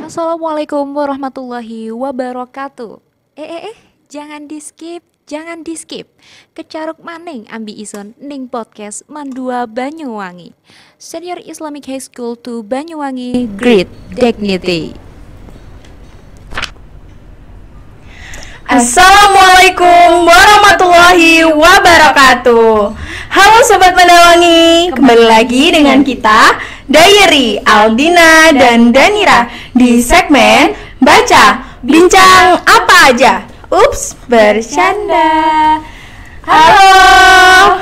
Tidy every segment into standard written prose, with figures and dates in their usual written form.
Assalamualaikum warahmatullahi wabarakatuh. Jangan di skip, jangan di skip. Kecaruk maning ambi ison ning podcast Mandua Banyuwangi. Senior Islamic High School to Banyuwangi, Great Dignity. Assalamualaikum warahmatullahi wabarakatuh. Halo Sobat Mandawangi, kembali lagi dengan kita Diary, Aldina dan Danira di segmen Baca Bincang Apa Aja. Ups, bercanda. Halo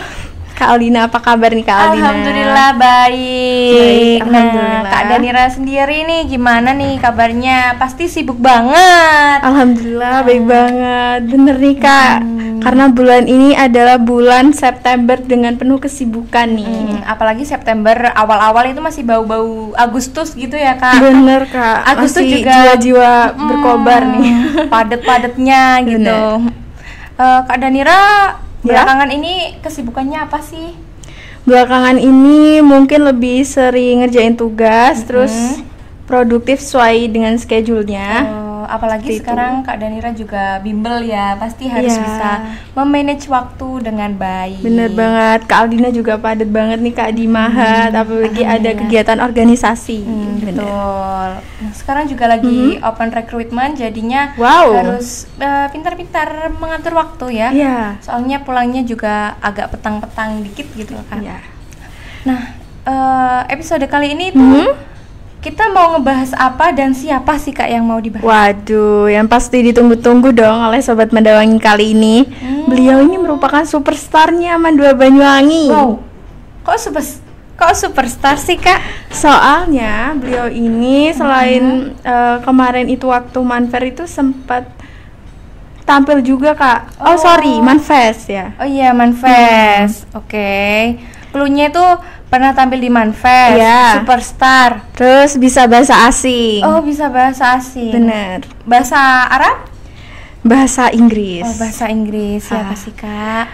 Kak Aldina, apa kabar nih Kak Aldina? Alhamdulillah baik. Alhamdulillah. Kak Danira sendiri nih gimana nih kabarnya? Pasti sibuk banget. Alhamdulillah baik banget. Bener nih Kak, karena bulan ini adalah bulan September dengan penuh kesibukan nih. Apalagi September awal-awal itu masih bau-bau Agustus gitu ya Kak. Bener Kak, Agustus masih juga jiwa-jiwa berkobar nih. Padet-padetnya gitu. Kak Danira Ya? belakangan ini kesibukannya apa sih? Belakangan ini mungkin lebih sering ngerjain tugas, terus produktif sesuai dengan schedule-nya. Apalagi Seperti sekarang Kak Danira juga bimbel ya, pasti harus Iya. bisa memanage waktu dengan baik. Bener banget, Kak Aldina juga padat banget nih Kak di Mahat, apalagi ada Alhamdulillah. kegiatan organisasi. Bener. Betul. Nah, sekarang juga lagi open recruitment, jadinya Wow. harus pintar-pintar mengatur waktu ya. Iya. Soalnya pulangnya juga agak petang-petang dikit gitu kan. Iya. Nah, episode kali ini tuh kita mau ngebahas apa dan siapa sih Kak yang mau dibahas? Waduh, yang pasti ditunggu-tunggu dong oleh Sobat Mandawangi kali ini. Beliau ini merupakan superstarnya Mandua Banyuwangi. Wow. Kok superstar sih Kak? Soalnya beliau ini selain kemarin itu waktu Manfair itu sempat tampil juga Kak. Oh sorry, Manfest ya. Oh iya, Manfest. Oke. Cluenya itu pernah tampil di Manfest, Iya. superstar. Terus bisa bahasa asing. Oh, bisa bahasa asing. Bener. Bahasa Arab? Bahasa Inggris. Oh, bahasa Inggris. Siapa Ah. sih, Kak?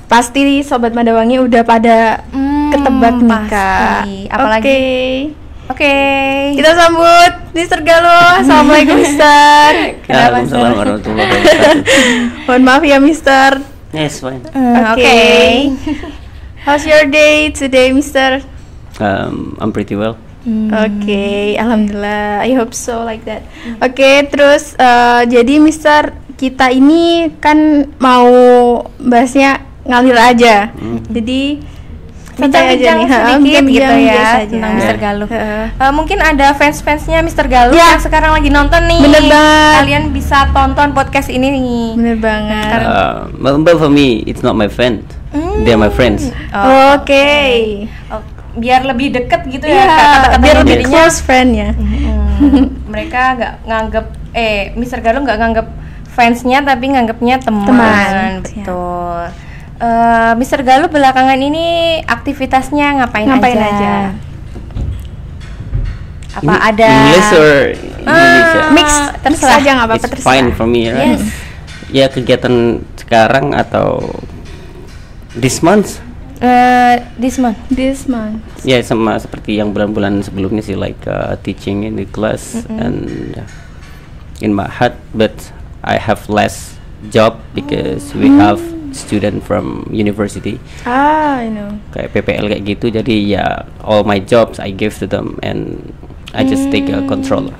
Pasti Sobat Mandawangi udah pada ketebak nih Kak. pasti. Apalagi Oke. Kita sambut Mr. Galuh. Assalamualaikum Mister. Waalaikumsalam warahmatullahi wabarakatuh. Mohon maaf ya Mister. Yes, fine. Oke. How's your day today, Mister? I'm pretty well. Oke, alhamdulillah. I hope so like that. Oke, terus jadi Mister, kita ini kan mau bahasnya ngalir aja. Jadi santai Bincang-bincang Ha, sedikit gitu bincang-bincang ya biasa aja. tentang Mr. Galuh. Heeh. Mungkin ada fans-fansnya Mr. Galuh Ya. yang sekarang lagi nonton nih. Bener banget. Kalian bisa tonton podcast ini nih. Bener banget. But for me, it's not my friend. They're my friends. Oke. Oh, biar lebih deket gitu Iya, ya kata-katanya biar lebih jadinya. close friend ya. Mereka nggak nganggep Mr. Galuh nggak nganggep fansnya tapi nganggepnya teman. Teman, Betul. Mr. Galuh belakangan ini aktivitasnya ngapain aja? Apa ada English or Indonesia? Mix terserah. aja nggak apa-apa It's terserah. fine for me, right? Yes. Ya kegiatan sekarang atau this month? This month. This month. Ya sama seperti yang bulan-bulan sebelumnya sih, like teaching in the class and in Mahat, but I have less job because we have student from university. I know. Kayak PPL kayak gitu, jadi ya all my jobs I give to them and I just take control.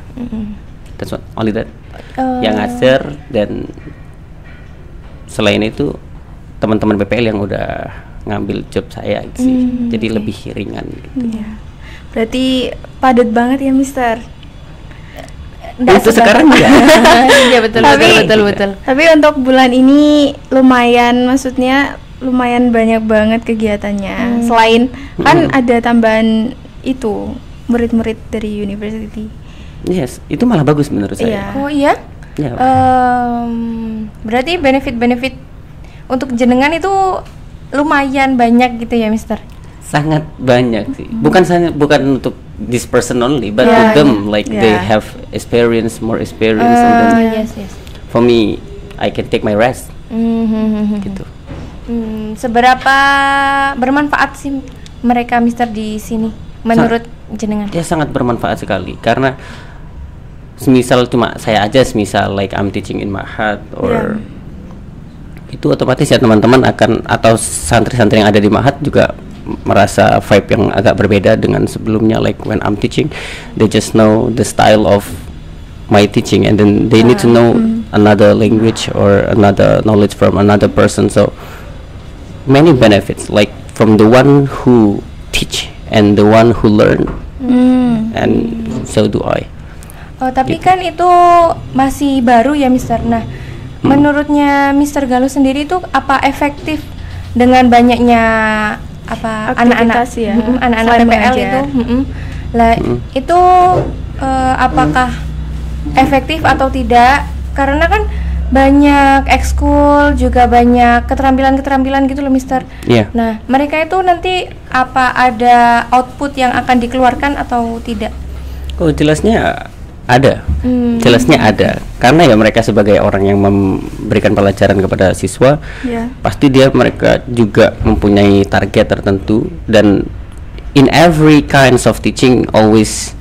That's what, only that. Yang ngajar, dan selain itu teman-teman PPL yang udah ngambil job saya gitu sih. Jadi lebih ringan gitu. Iya. Berarti padat banget ya, Mister. Itu sekarang ya. Iya betul Tapi- betul. Tapi untuk bulan ini lumayan, maksudnya lumayan banyak banget kegiatannya. Selain kan ada tambahan itu murid-murid dari university. Yes, itu malah bagus menurut Iya. saya. Oh iya? Ya. Berarti benefit-benefit untuk jenengan itu lumayan banyak gitu ya, Mister? Sangat banyak sih. Bukan untuk this person only, but Yeah, to them, like they yeah. have more experience, and then Yes. for me, I can take my rest gitu. Seberapa bermanfaat sih mereka Mister di sini menurut jenengan? Ya sangat bermanfaat sekali, karena semisal cuma saya aja, semisal like I'm teaching in Mahat or itu otomatis ya teman-teman akan atau santri-santri yang ada di Mahat juga merasa vibe yang agak berbeda dengan sebelumnya. Like when I'm teaching, they just know the style of my teaching, and then they need to know another language or another knowledge from another person. So many benefits, like from the one who teach and the one who learn, and so do I. Oh, tapi kan itu masih baru ya, Mister. Nah, menurutnya Mister Galuh sendiri itu apa efektif dengan banyaknya apa anak-anak Aktivitas ya, anak-anak selain PPL mengajar. itu? Lah, itu apakah efektif atau tidak? Karena kan banyak ekskul, juga banyak keterampilan-keterampilan gitu loh, Mister. Iya. Nah, mereka itu nanti apa ada output yang akan dikeluarkan atau tidak? Oh, jelasnya ada. Jelasnya ada. Karena ya mereka sebagai orang yang memberikan pelajaran kepada siswa, pasti mereka juga mempunyai target tertentu, dan in every kinds of teaching always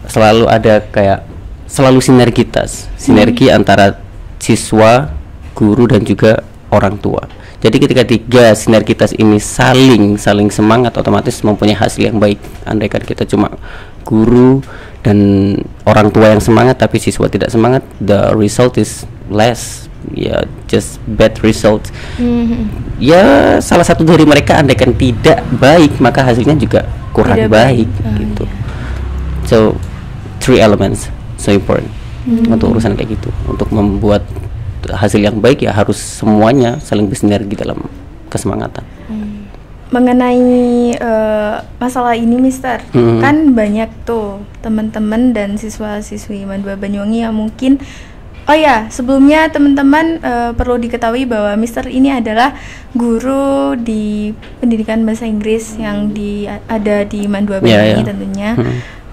selalu ada kayak selalu sinergi antara siswa, guru, dan juga orang tua. Jadi ketika tiga sinergitas ini saling semangat, otomatis mempunyai hasil yang baik. Andaikan kita cuma guru dan orang tua yang semangat tapi siswa tidak semangat, the result is less, ya just bad result. Ya salah satu dari mereka andaikan tidak baik, maka hasilnya juga kurang baik gitu. So 3 elements so important untuk urusan kayak gitu. Untuk membuat hasil yang baik ya harus semuanya saling bersinergi dalam kesemangatan. Mengenai masalah ini, Mister, kan banyak tuh teman-teman dan siswa-siswi Mandua Banyuwangi yang mungkin, oh ya, sebelumnya teman-teman perlu diketahui bahwa Mister ini adalah guru di pendidikan bahasa Inggris yang ada di Mandua Banyuwangi tentunya.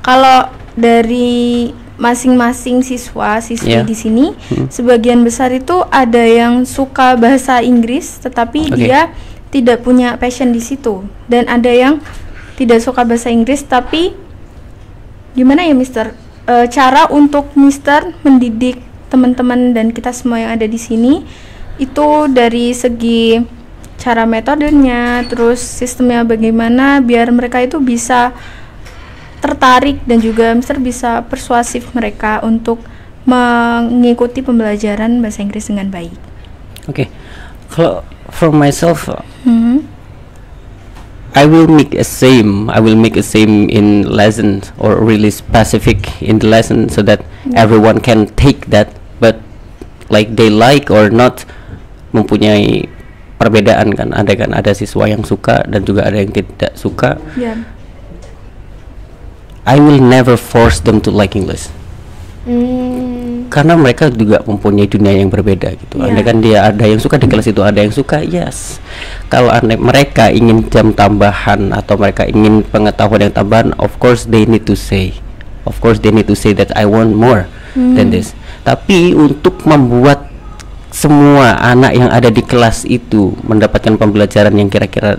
Kalau dari masing-masing siswa-siswi di sini, sebagian besar itu ada yang suka bahasa Inggris tetapi dia tidak punya passion di situ, dan ada yang tidak suka bahasa Inggris tapi gimana ya, Mister? Cara untuk Mister mendidik teman-teman dan kita semua yang ada di sini itu dari segi cara metodenya, terus sistemnya bagaimana biar mereka itu bisa tertarik dan juga Mister bisa persuasif mereka untuk mengikuti pembelajaran bahasa Inggris dengan baik. Oke. Kalau for myself, I will make a same in lesson, or really specific in the lesson, so that everyone can take that, but like they like or not, mempunyai perbedaan kan. Ada siswa yang suka dan juga ada yang tidak suka. I will never force them to like English. Karena mereka juga mempunyai dunia yang berbeda gitu. Andaikan dia ada yang suka di kelas itu, ada yang suka, yes. Kalau mereka ingin jam tambahan atau mereka ingin pengetahuan yang tambahan, of course they need to say that I want more than this. Tapi untuk membuat semua anak yang ada di kelas itu mendapatkan pembelajaran yang kira-kira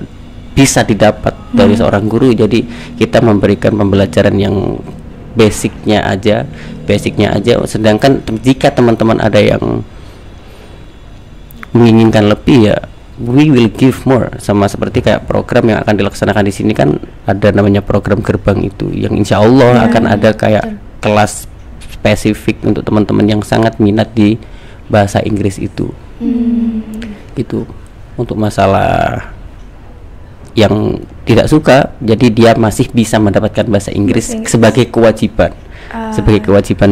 bisa didapat dari seorang guru, jadi kita memberikan pembelajaran yang basicnya aja. Sedangkan jika teman-teman ada yang menginginkan lebih, ya we will give more. Sama seperti kayak program yang akan dilaksanakan di sini kan ada namanya program gerbang itu, yang insya Allah akan ada kayak kelas spesifik untuk teman-teman yang sangat minat di bahasa Inggris itu. Itu untuk masalah yang tidak suka, jadi dia masih bisa mendapatkan bahasa Inggris sebagai kewajiban,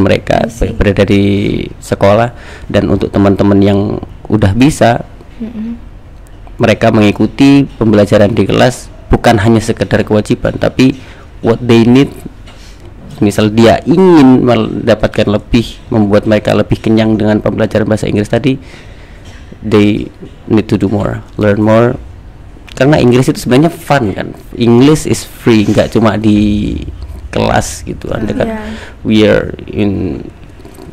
mereka berada di sekolah. Dan untuk teman-teman yang udah bisa, mereka mengikuti pembelajaran di kelas bukan hanya sekedar kewajiban, tapi what they need. Misal dia ingin mendapatkan lebih, membuat mereka lebih kenyang dengan pembelajaran bahasa Inggris tadi, they need to do more, learn more. Karena Inggris itu sebenarnya fun kan. English is free, nggak cuma di kelas gitu. We are in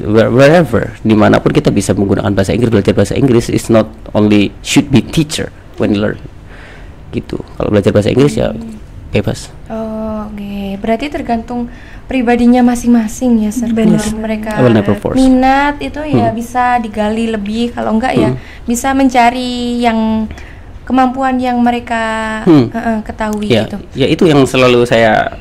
wherever, dimanapun kita bisa menggunakan bahasa Inggris. Belajar bahasa Inggris is not only should be teacher when you learn gitu. Kalau belajar bahasa Inggris ya bebas. Oke. Berarti tergantung pribadinya masing-masing ya Sir. Benar. Kalau mereka I will never force. minat itu ya bisa digali lebih, kalau enggak ya bisa mencari yang kemampuan yang mereka ketahui Ya, gitu. ya itu yang selalu saya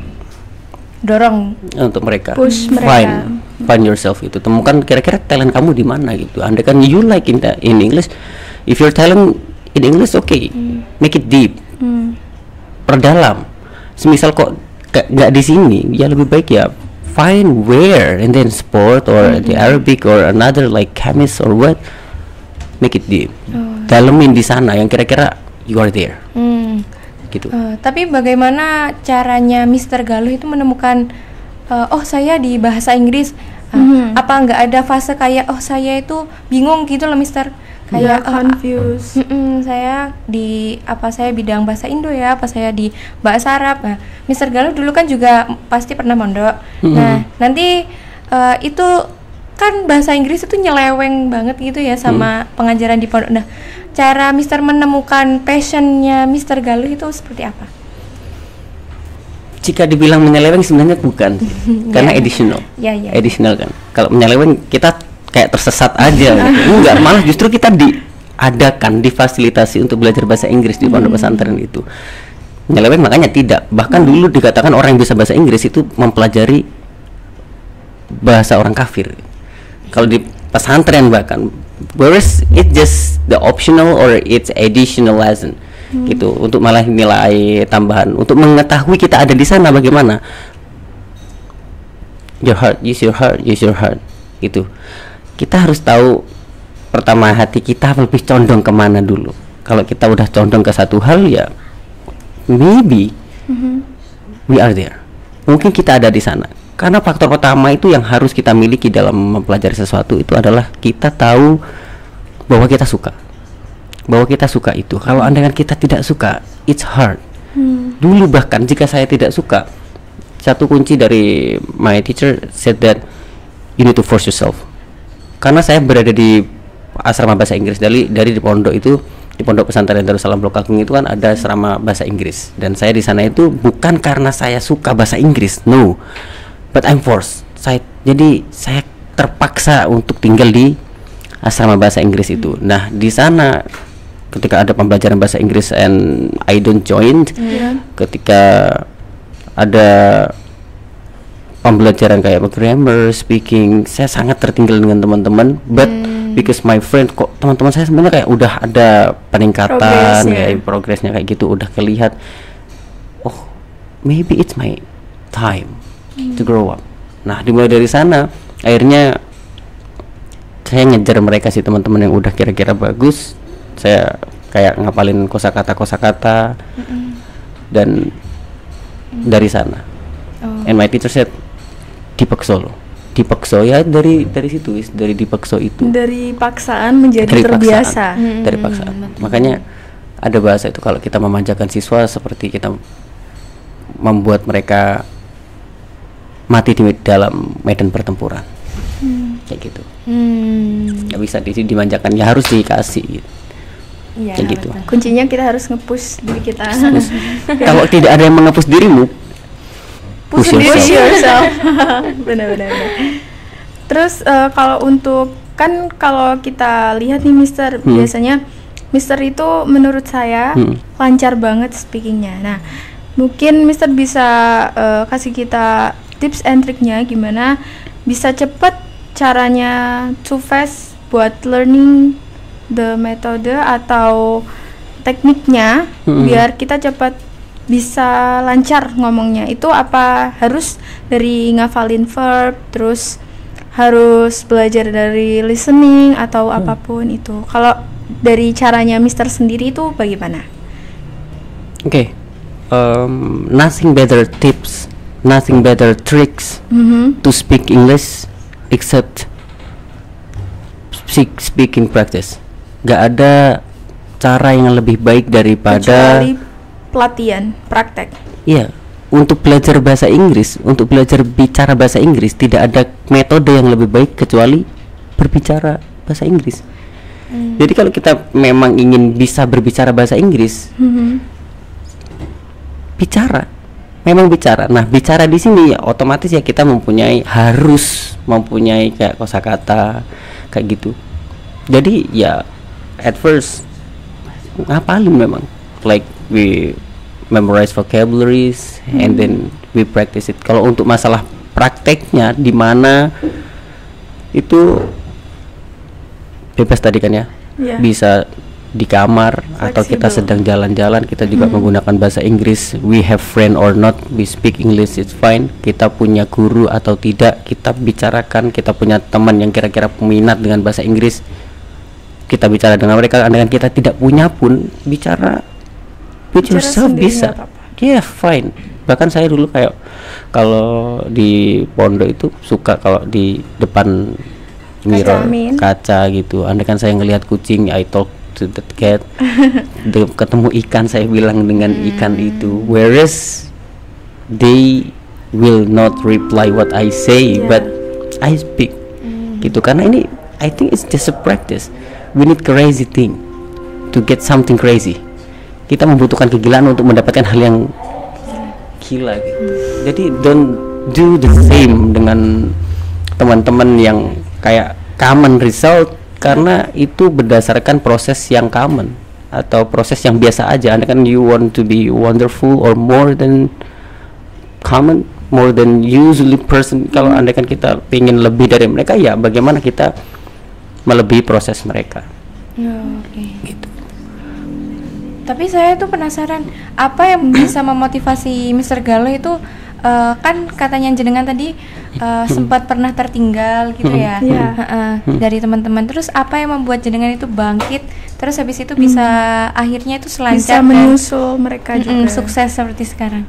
Dorong. untuk mereka. Push mereka. Find yourself itu. Temukan kira-kira talent kamu di mana gitu. Andai kan you like in English, if your talent in English, okay, make it deep. Perdalam. Semisal kok nggak di sini, ya lebih baik ya find where, and then sport or the Arabic or another like chemist or what, make it deep. Dalemin di sana yang kira-kira you are there. Gitu. Tapi bagaimana caranya Mr. Galuh itu menemukan oh saya di bahasa Inggris, apa nggak ada fase kayak oh saya itu bingung gitu loh Mister, kayak confused. Saya di saya bidang bahasa Indo ya, apa saya di bahasa Arab. Nah, Mr. Galuh dulu kan juga pasti pernah mondok. Nah, nanti itu kan bahasa Inggris itu nyeleweng banget gitu ya sama pengajaran di pondok. Nah, cara Mister menemukan passionnya Mister Galuh itu seperti apa? Jika dibilang menyeleweng sebenarnya bukan, karena additional. Ya. Additional kan. Kalau menyeleweng kita kayak tersesat aja gitu. Enggak, malah justru kita diadakan, difasilitasi untuk belajar bahasa Inggris di pondok pesantren itu. Menyeleweng makanya tidak. Bahkan dulu dikatakan orang yang bisa bahasa Inggris itu mempelajari bahasa orang kafir. Kalau di pesantren bahkan, whereas it just the optional or it's additional lesson gitu, untuk malah nilai tambahan untuk mengetahui kita ada di sana bagaimana. Use your heart gitu. Kita harus tahu pertama hati kita lebih condong kemana dulu. Kalau kita udah condong ke satu hal ya maybe we are there, mungkin kita ada di sana. Karena faktor pertama itu yang harus kita miliki dalam mempelajari sesuatu itu adalah kita tahu bahwa kita suka. Bahwa kita suka itu. Kalau andaikan kita tidak suka, it's hard. Dulu bahkan jika saya tidak suka, satu kunci dari my teacher said that you need to force yourself. Karena saya berada di asrama bahasa Inggris dari di pondok itu, di pondok pesantren Darussalam Blok Agung itu kan ada asrama bahasa Inggris, dan saya di sana itu bukan karena saya suka bahasa Inggris, no. But I'm forced. Jadi saya terpaksa untuk tinggal di asrama bahasa Inggris itu. Nah, di sana ketika ada pembelajaran bahasa Inggris and I don't join, ketika ada pembelajaran kayak grammar, speaking, saya sangat tertinggal dengan teman-teman. But because my friend, kok teman-teman saya sebenarnya kayak udah ada peningkatan, kayak progresnya kayak gitu, udah kelihatan. Oh, maybe it's my time to grow up. Nah, dimulai dari sana akhirnya saya ngejar mereka sih, teman-teman yang udah kira-kira bagus. Saya kayak ngapalin kosakata dan dari sana. And my teacher said dipaksa loh. Dipaksa ya dari situ, dari dipaksa itu. Dari paksaan menjadi Dari terbiasa. paksaan, dari paksaan. Makanya ada bahasa itu, kalau kita memanjakan siswa seperti kita membuat mereka mati di dalam medan pertempuran. Kayak gitu. Nggak bisa dimanjakan, ya harus dikasih gitu. Iya, Kayak gitu. Kuncinya kita harus nge-push diri kita. Kalau tidak ada yang mengepus dirimu, push yourself. Benar-benar. Terus kalau untuk, kan kalau kita lihat nih Mister, biasanya Mister itu menurut saya lancar banget speakingnya. Nah, mungkin Mister bisa kasih kita tips and triknya gimana bisa cepat caranya too fast buat learning the metode atau tekniknya biar kita cepat bisa lancar ngomongnya. Itu apa harus dari ngafalin verb, terus harus belajar dari listening atau apapun itu? Kalau dari caranya Mister sendiri itu bagaimana? Okay. Nothing better tips, nothing better tricks to speak English except speaking practice. Gak ada cara yang lebih baik daripada kecuali pelatihan, praktek. Iya, untuk belajar bahasa Inggris, untuk belajar bicara bahasa Inggris tidak ada metode yang lebih baik kecuali berbicara bahasa Inggris. Jadi kalau kita memang ingin bisa berbicara bahasa Inggris, bicara, memang bicara. Nah, bicara di sini ya otomatis ya kita harus mempunyai kayak kosakata kayak gitu. Jadi ya at first ngapalin memang, like we memorize vocabularies and then we practice it. Kalau untuk masalah prakteknya di mana itu bebas tadi kan ya, bisa di kamar atau kita sedang jalan-jalan kita juga menggunakan bahasa Inggris. We have friend or not, we speak English, it's fine. Kita punya guru atau tidak, kita bicarakan. Kita punya teman yang kira-kira peminat dengan bahasa Inggris, kita bicara dengan mereka. Andaikan kita tidak punya pun, bicara with yourself bisa. Yeah, fine. Bahkan saya dulu kayak kalau di pondok itu suka kalau di depan mirror kaca gitu, andaikan saya ngelihat kucing, I talk to the cat. Ketemu ikan, saya bilang dengan ikan itu, whereas they will not reply what I say, but I speak gitu. Karena ini I think it's just a practice. We need crazy thing to get something crazy. Kita membutuhkan kegilaan untuk mendapatkan hal yang gila gitu. Jadi don't do the same dengan teman-teman yang kayak common result, karena itu berdasarkan proses yang common atau proses yang biasa aja. Anda kan you want to be wonderful or more than common, more than usually person. Kalau Anda kan kita pengen lebih dari mereka, ya bagaimana kita melebihi proses mereka. Gitu. Tapi saya tuh penasaran, apa yang bisa memotivasi Mr. Galuh itu, kan katanya jenengan tadi sempat pernah tertinggal gitu ya, dari teman-teman. Terus apa yang membuat jenengan itu bangkit, terus habis itu bisa akhirnya itu selancar bisa menyusul mereka juga sukses seperti sekarang?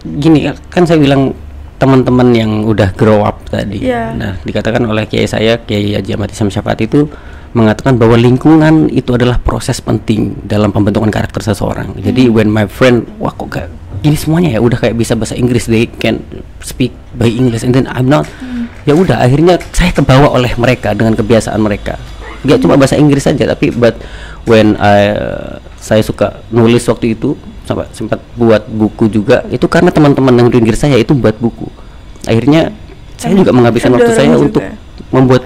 Gini kan saya bilang teman-teman yang udah grow up tadi. Nah, dikatakan oleh Kiai saya, Kiai Haji Ahmad Isyam Syafaat itu mengatakan bahwa lingkungan itu adalah proses penting dalam pembentukan karakter seseorang. Jadi when my friend, wah kok gak gini semuanya ya, udah kayak bisa bahasa Inggris, they can speak by English and then I'm not. Ya udah, akhirnya saya kebawa oleh mereka dengan kebiasaan mereka. Gak cuma bahasa Inggris saja, tapi but when saya suka nulis waktu itu, sampai sempat buat buku juga, itu karena teman-teman yang Inggris saya itu buat buku. Akhirnya saya juga menghabiskan waktu saya untuk membuat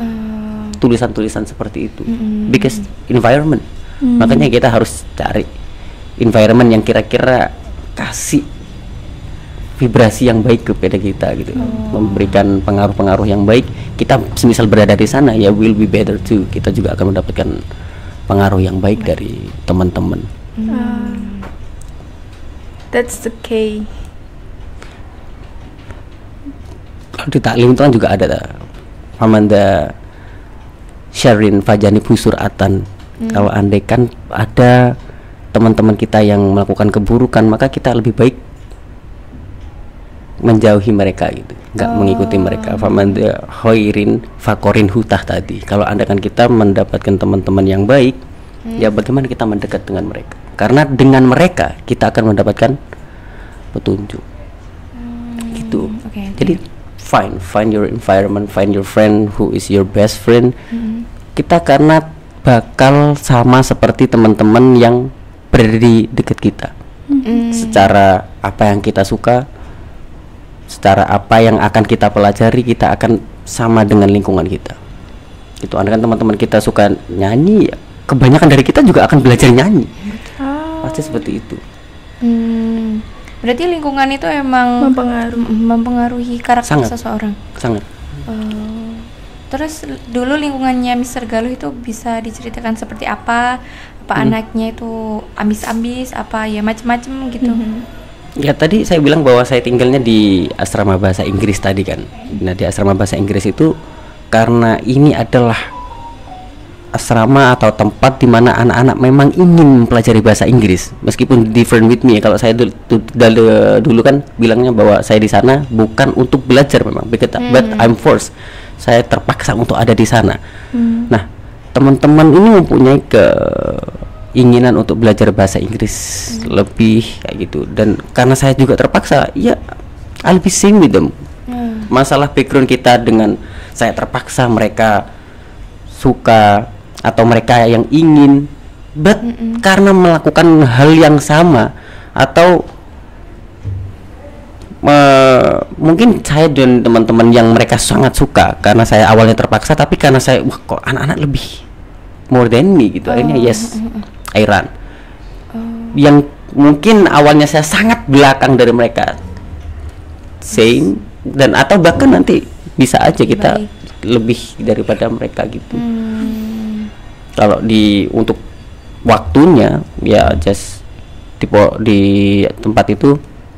tulisan-tulisan seperti itu, because environment. Makanya kita harus cari environment yang kira-kira kasih vibrasi yang baik kepada kita gitu, memberikan pengaruh-pengaruh yang baik. Kita semisal berada di sana, ya will be better too. Kita juga akan mendapatkan pengaruh yang baik dari teman-teman. That's the key. Kalau di taklim itu kan juga ada Famanda Syarin Fajani Busuratan. Kalau andai kan ada teman-teman kita yang melakukan keburukan, maka kita lebih baik menjauhi mereka gitu, nggak mengikuti mereka. Famanda Hoirin Fakorin Hutah tadi. Kalau andai kan kita mendapatkan teman-teman yang baik, ya bagaimana kita mendekat dengan mereka? Karena dengan mereka kita akan mendapatkan petunjuk. Gitu. Jadi find your environment, find your friend who is your best friend. Kita karena bakal sama seperti teman-teman yang berada di dekat kita. Secara apa yang kita suka, secara apa yang akan kita pelajari, kita akan sama dengan lingkungan kita. Itu kan teman-teman kita suka nyanyi, ya, kebanyakan dari kita juga akan belajar nyanyi. Pasti seperti itu. Berarti lingkungan itu emang mempengaruhi karakter seseorang. Sangat. Terus dulu lingkungannya Mr. Galuh itu bisa diceritakan seperti apa? Apa anaknya itu ambis-ambis, apa ya macam-macam gitu? Ya tadi saya bilang bahwa saya tinggalnya di asrama bahasa Inggris tadi kan. Nah di asrama bahasa Inggris itu karena ini adalah asrama atau tempat di mana anak-anak memang ingin mempelajari bahasa Inggris, meskipun different with me. Kalau saya dulu kan bilangnya bahwa saya di sana bukan untuk belajar memang, but I'm forced. Saya terpaksa untuk ada di sana. Nah, teman-teman ini mempunyai keinginan untuk belajar bahasa Inggris lebih kayak gitu, dan karena saya juga terpaksa, ya I'll be same with them. Masalah background kita dengan saya terpaksa, mereka suka atau mereka yang ingin, but karena melakukan hal yang sama atau mungkin saya dan teman-teman yang mereka sangat suka karena saya awalnya terpaksa, tapi karena saya wah kok anak-anak lebih more than me gitu, akhirnya yes I run. Yang mungkin awalnya saya sangat belakang dari mereka, same, dan atau bahkan nanti bisa aja kita lebih daripada mereka gitu. Kalau untuk waktunya ya just di tempat itu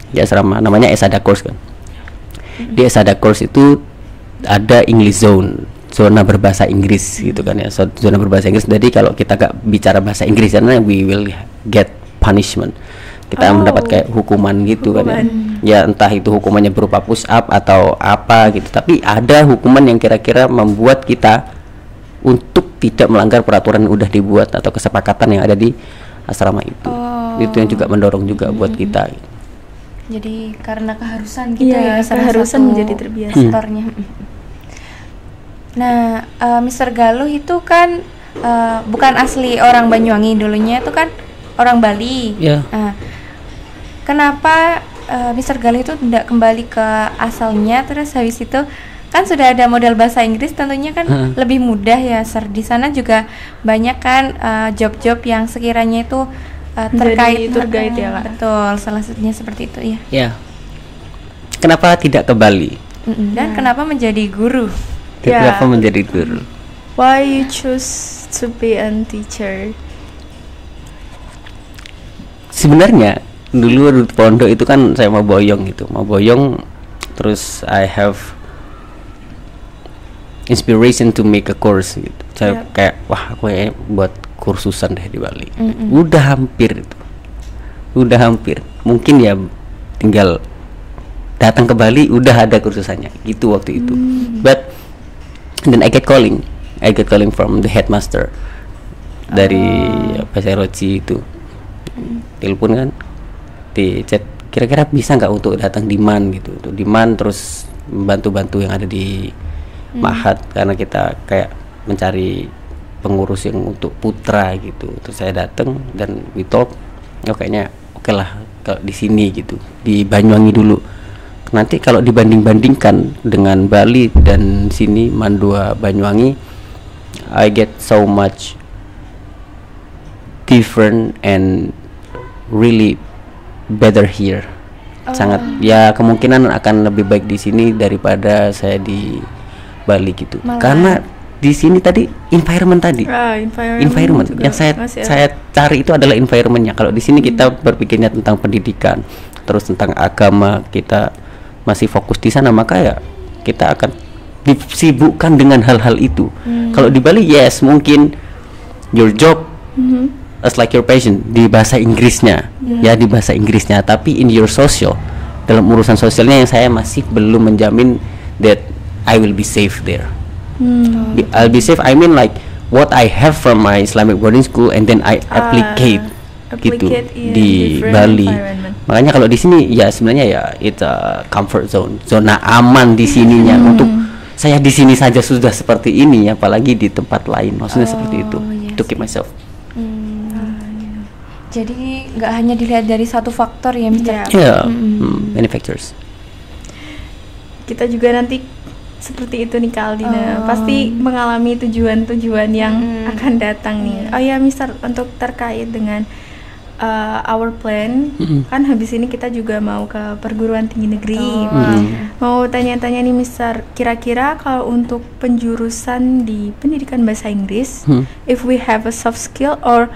di asrama namanya Esada Course kan. Di Esada Course itu ada English zone, zona berbahasa Inggris gitu kan ya. Zona berbahasa Inggris. Jadi kalau kita gak bicara bahasa Inggris karena we will get punishment. Kita mendapat kayak hukuman gitu kan ya. Ya entah itu hukumannya berupa push up atau apa gitu. Tapi ada hukuman yang kira-kira membuat kita untuk tidak melanggar peraturan yang udah dibuat atau kesepakatan yang ada di asrama itu. Itu yang juga mendorong juga buat kita. Jadi karena keharusan gitu Iya, ya, salah keharusan satu menjadi terbiasa. faktornya. Nah, Mr. Galuh itu kan bukan asli orang Banyuwangi, dulunya itu kan orang Bali. Ya. Kenapa Mr. Galuh itu tidak kembali ke asalnya, terus habis itu kan sudah ada modal bahasa Inggris, tentunya kan lebih mudah ya, Sir. Di sana juga banyak kan job-job yang sekiranya itu terkait tour guide ya, Kak? Betul, salah satunya seperti itu ya. Ya. Kenapa tidak ke Bali? Dan kenapa menjadi guru? Kenapa menjadi guru? Why you choose to be a teacher? Sebenarnya dulu di pondok itu kan saya mau boyong terus I have inspiration to make a course gitu. Saya kayak wah aku buat kursusan deh di Bali. Udah hampir mungkin ya tinggal datang ke Bali udah ada kursusannya gitu waktu itu. But then I get calling from the headmaster dari Pak Seroci itu. Telepon kan, di chat kira-kira bisa nggak untuk datang di MAN gitu, untuk di MAN terus bantu-bantu yang ada di Mahat, karena kita kayak mencari pengurus yang untuk putra gitu. Terus saya datang dan we talk, kayaknya oke lah kalau di sini gitu, di Banyuwangi dulu. Nanti kalau dibanding-bandingkan dengan Bali dan sini MAN 2 Banyuwangi, I get so much different and really better here. Sangat ya, kemungkinan akan lebih baik di sini daripada saya di Bali gitu. Karena di sini tadi environment yang saya cari itu adalah environmentnya. Kalau di sini kita berpikirnya tentang pendidikan, terus tentang agama, kita masih fokus di sana, maka ya kita akan disibukkan dengan hal-hal itu. Kalau di Bali yes mungkin your job as like your passion di bahasa Inggrisnya, ya di bahasa Inggrisnya, tapi in your social, dalam urusan sosialnya yang saya masih belum menjamin that I will be safe there. I'll be safe, I mean like what I have from my Islamic boarding school and then I applicate gitu di Bali. Makanya kalau di sini ya sebenarnya ya it's a comfort zone, zona aman di sininya. Untuk saya di sini saja sudah seperti ini, apalagi di tempat lain. Maksudnya seperti itu, to keep myself. Jadi nggak hanya dilihat dari satu faktor ya, Mr. Many factors. Kita juga nanti seperti itu nih Kak Aldina, pasti mengalami tujuan-tujuan yang akan datang nih. Oh ya Mister, untuk terkait dengan our plan, kan habis ini kita juga mau ke perguruan tinggi negeri. Mau tanya-tanya nih Mister, kira-kira kalau untuk penjurusan di pendidikan bahasa Inggris, if we have a soft skill or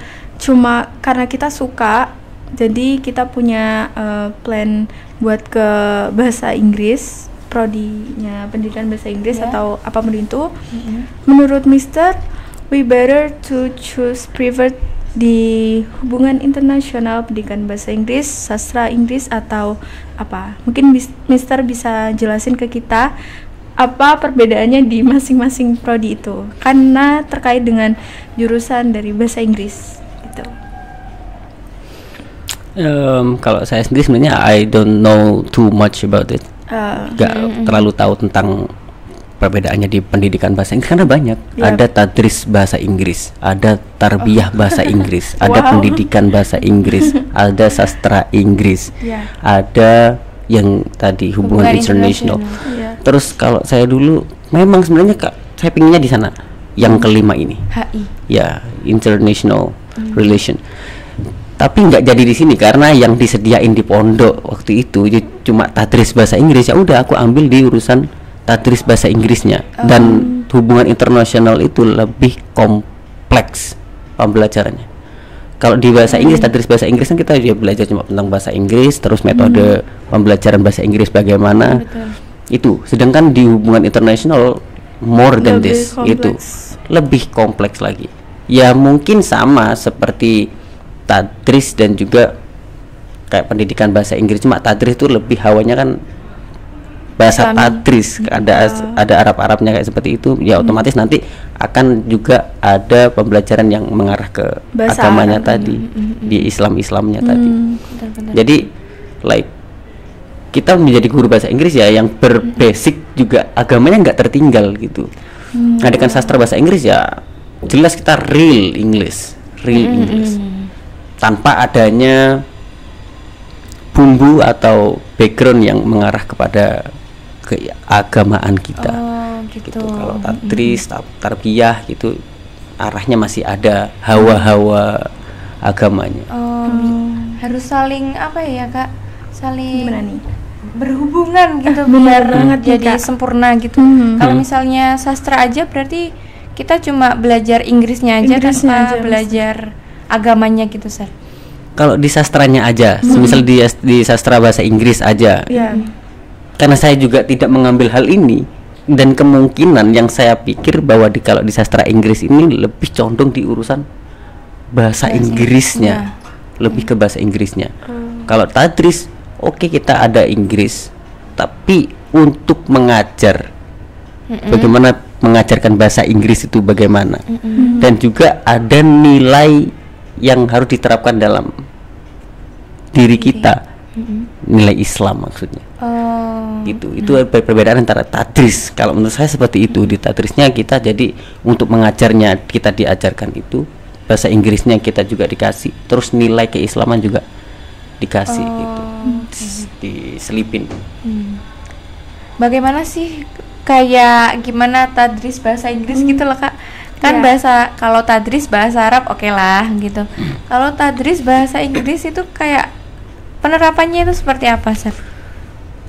cuma karena kita suka, jadi kita punya plan buat ke bahasa Inggris, prodinya pendidikan bahasa Inggris atau apapun itu, menurut Mister, we better to choose private di hubungan internasional pendidikan bahasa Inggris, sastra Inggris atau apa? Mungkin Mister bisa jelasin ke kita apa perbedaannya di masing-masing prodi itu, karena terkait dengan jurusan dari bahasa Inggris gitu. Kalau saya sendiri sebenarnya I don't know too much about it. Gak terlalu tahu tentang perbedaannya di pendidikan bahasa Inggris, karena banyak. Ada tadris bahasa Inggris, ada tarbiyah bahasa Inggris, ada pendidikan bahasa Inggris, ada sastra Inggris, ada yang tadi hubungan Hubungan international. Iya. Terus kalau saya dulu memang sebenarnya Kak, saya pinginnya di sana yang kelima ini. HI. Ya, international relation. Tapi nggak jadi di sini karena yang disediain di pondok waktu itu cuma tadris bahasa Inggris. Ya udah aku ambil di urusan tadris bahasa Inggrisnya. Dan hubungan internasional itu lebih kompleks pembelajarannya. Kalau di bahasa Inggris, tadris bahasa Inggris kan kita juga belajar cuma tentang bahasa Inggris, terus metode pembelajaran bahasa Inggris bagaimana. Betul. Itu. Sedangkan di hubungan internasional more than Lebih this, kompleks. itu lebih kompleks lagi. Ya mungkin sama seperti tadris dan juga kayak pendidikan bahasa Inggris, cuma tadris itu lebih hawanya kan bahasa Islami. tadris, ada Arab-Arabnya kayak seperti itu. Ya otomatis nanti akan juga ada pembelajaran yang mengarah ke Bahasa agamanya Arab. tadi, di Islamnya tadi. Benar-benar. Jadi like kita menjadi guru bahasa Inggris ya yang berbasic juga agamanya nggak tertinggal gitu. Ngadakan sastra bahasa Inggris ya jelas kita real English tanpa adanya bumbu atau background yang mengarah kepada keagamaan kita. Oh, gitu. Kalau tadris, tarbiyah gitu arahnya masih ada hawa-hawa agamanya. Harus saling apa ya, Kak? Saling Gimana nih? berhubungan gitu benar biar banget nih, jadi Kak. sempurna gitu. Kalau misalnya sastra aja berarti kita cuma belajar Inggrisnya aja Inggrisnya tanpa aja, belajar agamanya gitu, Sir. Kalau di sastranya aja, misal di sastra bahasa Inggris aja, Iya. karena saya juga tidak mengambil hal ini dan kemungkinan yang saya pikir bahwa kalau di sastra Inggris ini lebih condong di urusan bahasa Inggrisnya, lebih ke bahasa Inggrisnya. Kalau tadris, oke, kita ada Inggris, tapi untuk mengajar, bagaimana mengajarkan bahasa Inggris itu bagaimana, dan juga ada nilai yang harus diterapkan dalam diri kita, nilai Islam maksudnya. Itu perbedaan antara tadris. Kalau menurut saya seperti itu. Di tadrisnya kita jadi untuk mengajarnya kita diajarkan itu, bahasa Inggrisnya kita juga dikasih, terus nilai keislaman juga dikasih gitu, diselipin. Bagaimana sih kayak gimana tadris bahasa Inggris gitu loh, Kak? Kan Iya. bahasa, kalau tadris bahasa Arab oke lah gitu. Kalau tadris bahasa Inggris itu kayak penerapannya itu seperti apa, Sir?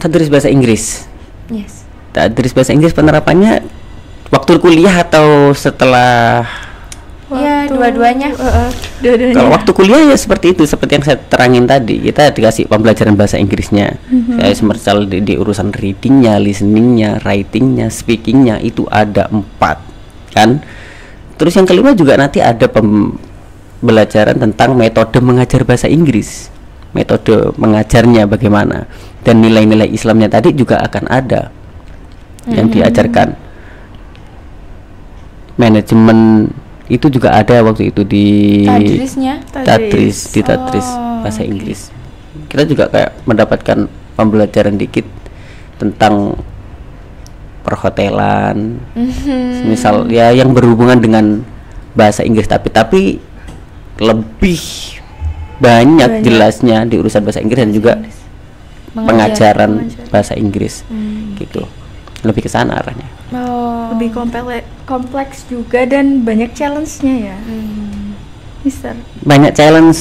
Tadris bahasa Inggris. Yes. Tadris bahasa Inggris penerapannya waktu kuliah atau setelah? Iya, dua-duanya. Dua-duanya. Kalau waktu kuliah ya seperti itu, seperti yang saya terangin tadi, kita dikasih pembelajaran bahasa Inggrisnya. Ya semisal di urusan readingnya, listeningnya, writingnya, speakingnya itu ada 4 kan. Terus yang kelima juga nanti ada pembelajaran tentang metode mengajar bahasa Inggris, metode mengajarnya bagaimana, dan nilai-nilai Islamnya tadi juga akan ada yang diajarkan. Manajemen itu juga ada waktu itu di Tadrisnya. tadris bahasa Inggris. Kita juga kayak mendapatkan pembelajaran dikit tentang perhotelan, misal ya yang berhubungan dengan bahasa Inggris, tapi lebih banyak jelasnya di urusan bahasa Inggris dan juga pengajaran bahasa Inggris gitu, lebih ke sana arahnya. Lebih kompleks juga dan banyak challenge-nya ya. Mister. Banyak challenge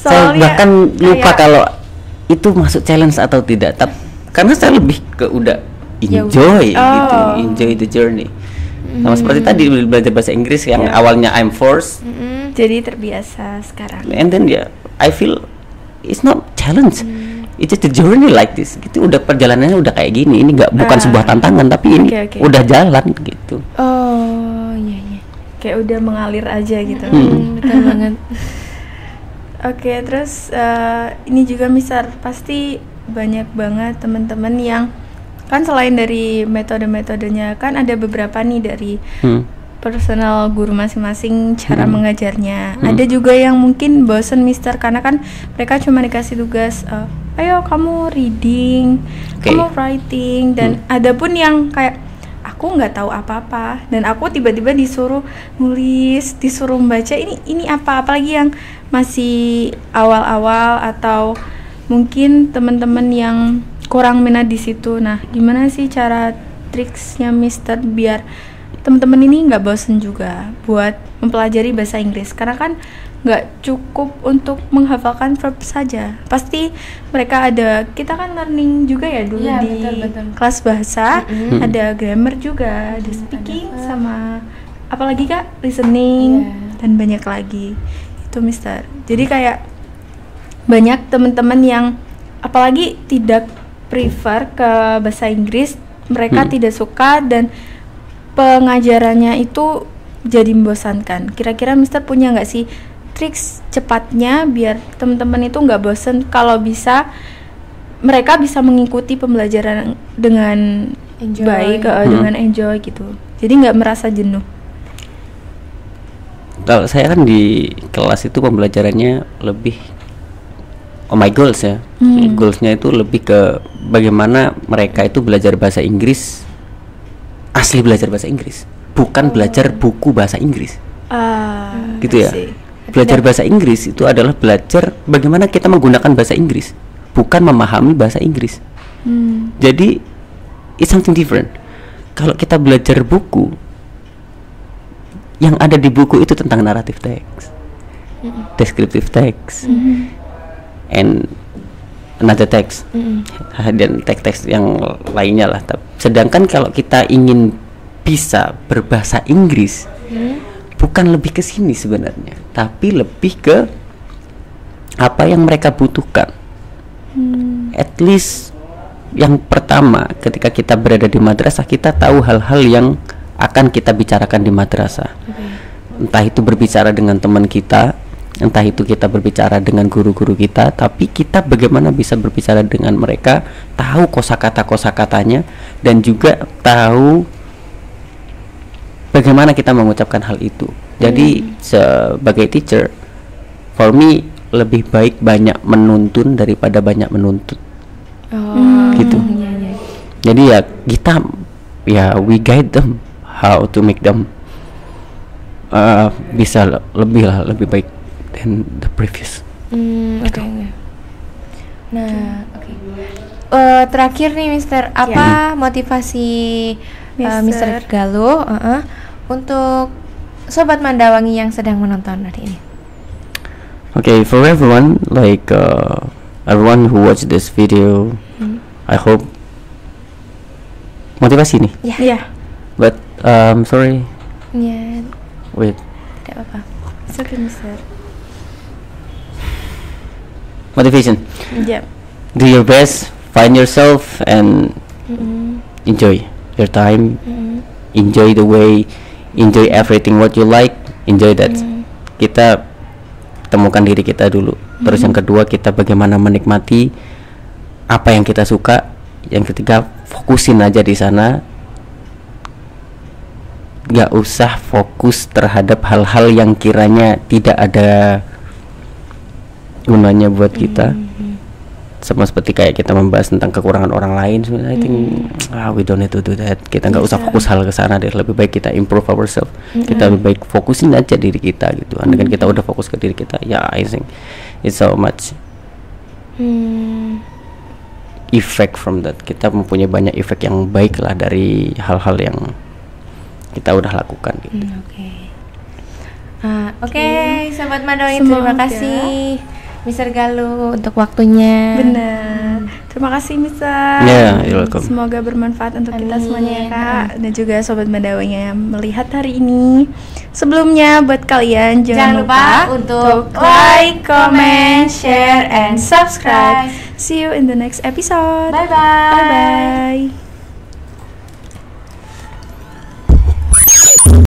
saya Soalnya bahkan lupa kayak- kalau itu masuk challenge atau tidak, karena saya lebih ke udah enjoy gitu, enjoy the journey. Sama seperti tadi belajar bahasa Inggris yang awalnya I'm forced, Jadi terbiasa sekarang. and then I feel it's not challenge, it's just a journey like this gitu. Udah perjalanannya udah kayak gini, ini bukan sebuah tantangan, tapi ini Oke. udah jalan gitu. Oh, iya. Kayak udah mengalir aja gitu. Betul banget. Oke, terus ini juga Mister, pasti banyak banget teman-teman yang kan selain dari metode-metodenya kan ada beberapa nih dari personal guru masing-masing cara mengajarnya. Ada juga yang mungkin bosen Mister karena kan mereka cuma dikasih tugas ayo kamu reading, kamu writing, dan ada pun yang kayak aku nggak tahu apa-apa dan aku tiba-tiba disuruh nulis, disuruh membaca, ini apa, apalagi yang masih awal-awal atau mungkin teman-teman yang kurang minat di situ. Nah, gimana sih cara triksnya Mister biar teman-teman ini nggak bosen juga buat mempelajari bahasa Inggris? Karena kan nggak cukup untuk menghafalkan verb saja. Pasti mereka kita kan learning juga ya dulu Iya, di betul. kelas bahasa, ada grammar juga, ada speaking sama apalagi Kak, listening dan banyak lagi. Itu Mister. Jadi kayak banyak teman-teman yang apalagi tidak prefer ke bahasa Inggris, mereka tidak suka dan pengajarannya itu jadi membosankan. Kira-kira Mister punya nggak sih triks cepatnya biar teman-teman itu nggak bosan, kalau bisa mereka bisa mengikuti pembelajaran dengan baik, dengan enjoy gitu, jadi nggak merasa jenuh? Kalau saya kan di kelas itu pembelajarannya lebih my goals ya. Goalsnya itu lebih ke bagaimana mereka itu belajar bahasa Inggris, asli belajar bahasa Inggris, bukan belajar buku bahasa Inggris. Gitu ya. Belajar bahasa Inggris itu adalah belajar bagaimana kita menggunakan bahasa Inggris, bukan memahami bahasa Inggris. Jadi it's something different. Kalau kita belajar buku, yang ada di buku itu tentang narrative text, descriptive text, and another text, dan teks-teks yang lainnya lah. Sedangkan kalau kita ingin bisa berbahasa Inggris, bukan lebih ke sini sebenarnya, tapi lebih ke apa yang mereka butuhkan. At least yang pertama, ketika kita berada di madrasah, kita tahu hal-hal yang akan kita bicarakan di madrasah. Entah itu berbicara dengan teman kita, entah itu kita berbicara dengan guru-guru kita, tapi kita bagaimana bisa berbicara dengan mereka, tahu kosakata-kosakatanya, dan juga tahu bagaimana kita mengucapkan hal itu. Jadi sebagai teacher, for me lebih baik banyak menuntun daripada banyak menuntut. Gitu. Jadi ya kita we guide them how to make them bisa lebih baik than the previous. Okay. Nah, terakhir nih Mister, apa motivasi Mister Galuh untuk Sobat Mandawangi yang sedang menonton hari ini? Okay, for everyone, like everyone who watch this video, I hope motivasi nih. Yeah. But sorry. Yeah. Wait. Tidak apa-apa. It's okay, Mister. Motivation. Yep. Do your best, find yourself, and enjoy your time. Enjoy the way, enjoy everything what you like, enjoy that. Kita temukan diri kita dulu. Terus yang kedua, kita bagaimana menikmati apa yang kita suka. Yang ketiga, fokusin aja di sana. Gak usah fokus terhadap hal-hal yang kiranya tidak ada gunanya buat kita. Sama seperti kayak kita membahas tentang kekurangan orang lain, I think we don't need to do that. Kita nggak usah fokus hal ke sana deh. Lebih baik kita improve ourselves. Kita lebih baik fokusin aja diri kita gitu. Andai kan kita udah fokus ke diri kita, ya I think it's so much effect from that. Kita mempunyai banyak efek yang baik lah dari hal-hal yang kita udah lakukan gitu. Oke, Sobat Mandawangi, terima kasih Mister Galuh untuk waktunya. Benar. Terima kasih Mister. You're welcome. Semoga bermanfaat untuk kita semuanya ya Kak, dan juga Sobat Mandawangi yang melihat hari ini. Sebelumnya buat kalian jangan lupa untuk like, comment, share, and subscribe. See you in the next episode. Bye bye. Bye bye.